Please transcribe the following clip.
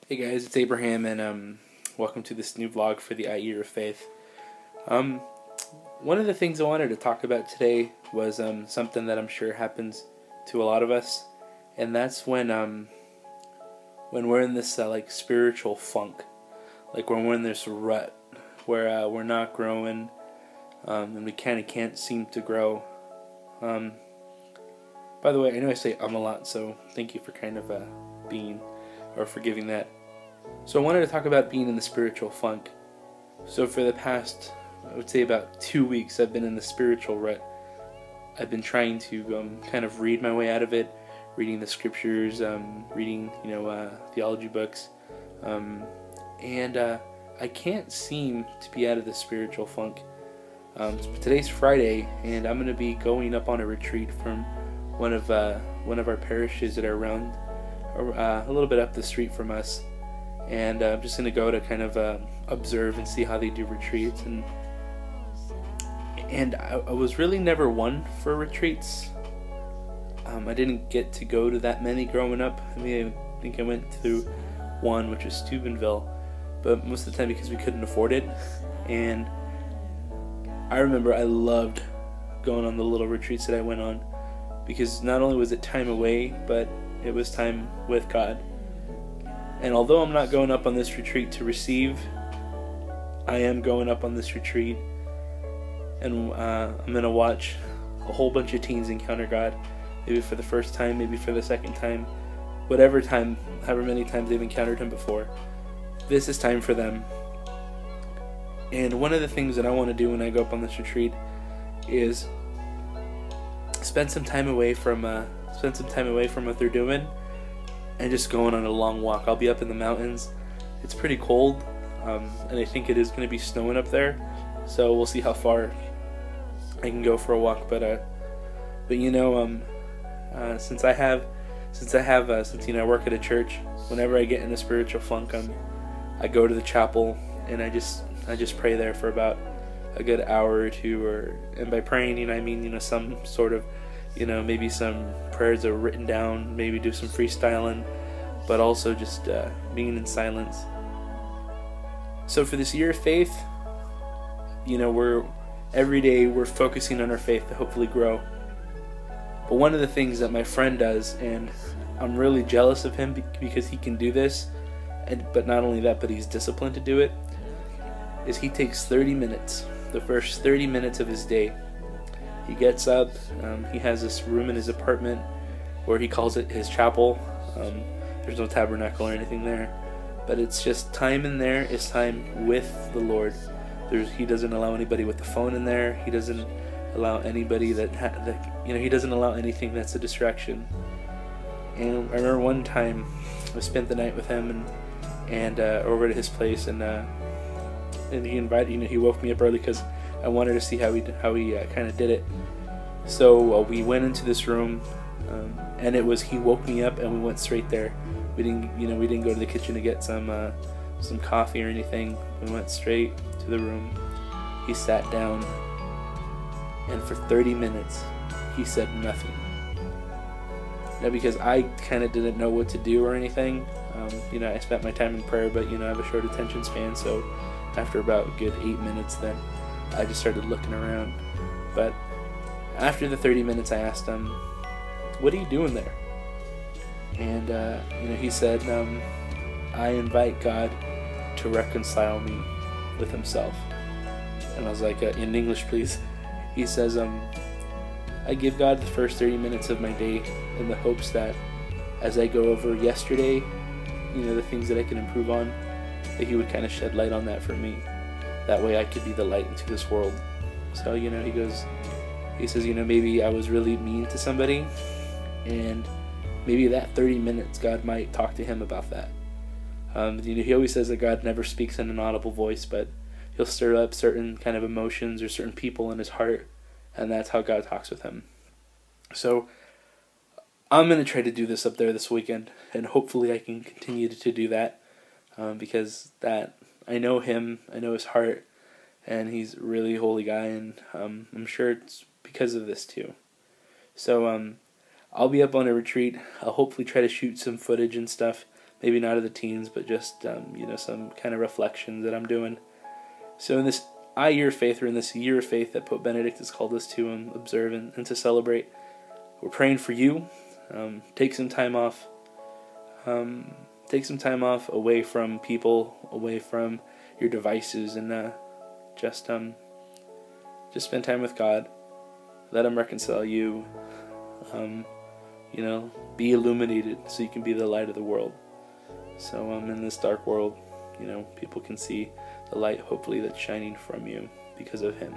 Hey guys, it's Abraham, and welcome to this new vlog for the IYearofFaith. One of the things I wanted to talk about today was something that I'm sure happens to a lot of us, and that's when we're in this like spiritual funk, like when we're in this rut where we're not growing, and we kind of can't seem to grow. By the way, I know I say a lot, so thank you for kind of being or forgiving that. So I wanted to talk about being in the spiritual funk. So for the past, I would say about 2 weeks, I've been in the spiritual rut. I've been trying to kind of read my way out of it, reading the scriptures, reading theology books, and I can't seem to be out of the spiritual funk. Today's Friday, and I'm going to be going up on a retreat from one of our parishes that are around a little bit up the street from us. And I'm just going to go to kind of observe and see how they do retreats. And I was really never one for retreats. I didn't get to go to that many growing up. I mean, I think I went to one, which was Steubenville, but most of the time because we couldn't afford it. And I remember I loved going on the little retreats that I went on, because not only was it time away, but it was time with God. And although I'm not going up on this retreat to receive, I am going up on this retreat, and I'm going to watch a whole bunch of teens encounter God, maybe for the first time, maybe for the second time, whatever time, however many times they've encountered Him before. This is time for them. And one of the things that I want to do when I go up on this retreat is spend some time away from what they're doing, and just going on a long walk. I'll be up in the mountains. It's pretty cold, and I think it is going to be snowing up there, so we'll see how far I can go for a walk. But since I work at a church, whenever I get in a spiritual funk, I go to the chapel, and I just pray there for about a good hour or two, and by praying, I mean some sort of, maybe some prayers are written down, maybe do some freestyling, but also just being in silence. So for this year of faith, every day we're focusing on our faith to hopefully grow. But one of the things that my friend does, and I'm really jealous of him because he can do this, but not only that, but he's disciplined to do it, is he takes 30 minutes, the first 30 minutes of his day. He gets up, he has this room in his apartment where he calls it his chapel. There's no tabernacle or anything there, but it's just time in there is time with the Lord. He doesn't allow anybody with the phone in there. He doesn't allow anybody he doesn't allow anything that's a distraction. And I remember one time I spent the night with him and over to his place, and he invited, he woke me up early because I wanted to see how he kind of did it. So we went into this room, and he woke me up, and we went straight there. We didn't go to the kitchen to get some coffee or anything. We went straight to the room. He sat down, and for 30 minutes he said nothing. Now, because I kind of didn't know what to do or anything, I spent my time in prayer, but I have a short attention span, so after about a good 8 minutes, then I just started looking around. But after the 30 minutes, I asked him, "What are you doing there?" And he said, "I invite God to reconcile me with Himself." And I was like, "In English, please." He says, "I give God the first 30 minutes of my day in the hopes that as I go over yesterday, the things that I can improve on, that He would kind of shed light on that for me. That way I could be the light into this world." So, he says, maybe I was really mean to somebody, and maybe that 30 minutes God might talk to him about that. He always says that God never speaks in an audible voice, but He'll stir up certain kind of emotions or certain people in his heart, and that's how God talks with him. So I'm going to try to do this up there this weekend, and hopefully I can continue to do that, because I know him, I know his heart, and he's a really holy guy, and I'm sure it's because of this too. So I'll be up on a retreat. I'll hopefully try to shoot some footage and stuff maybe not of the teens, but just some kind of reflections that I'm doing. So in this Year of Faith, or in this Year of Faith that Pope Benedict has called us to observe and to celebrate, we're praying for you. Take some time off. Take some time off away from people, away from your devices, and just spend time with God. Let Him reconcile you. Be illuminated so you can be the light of the world. So in this dark world, people can see the light, hopefully, that's shining from you because of Him.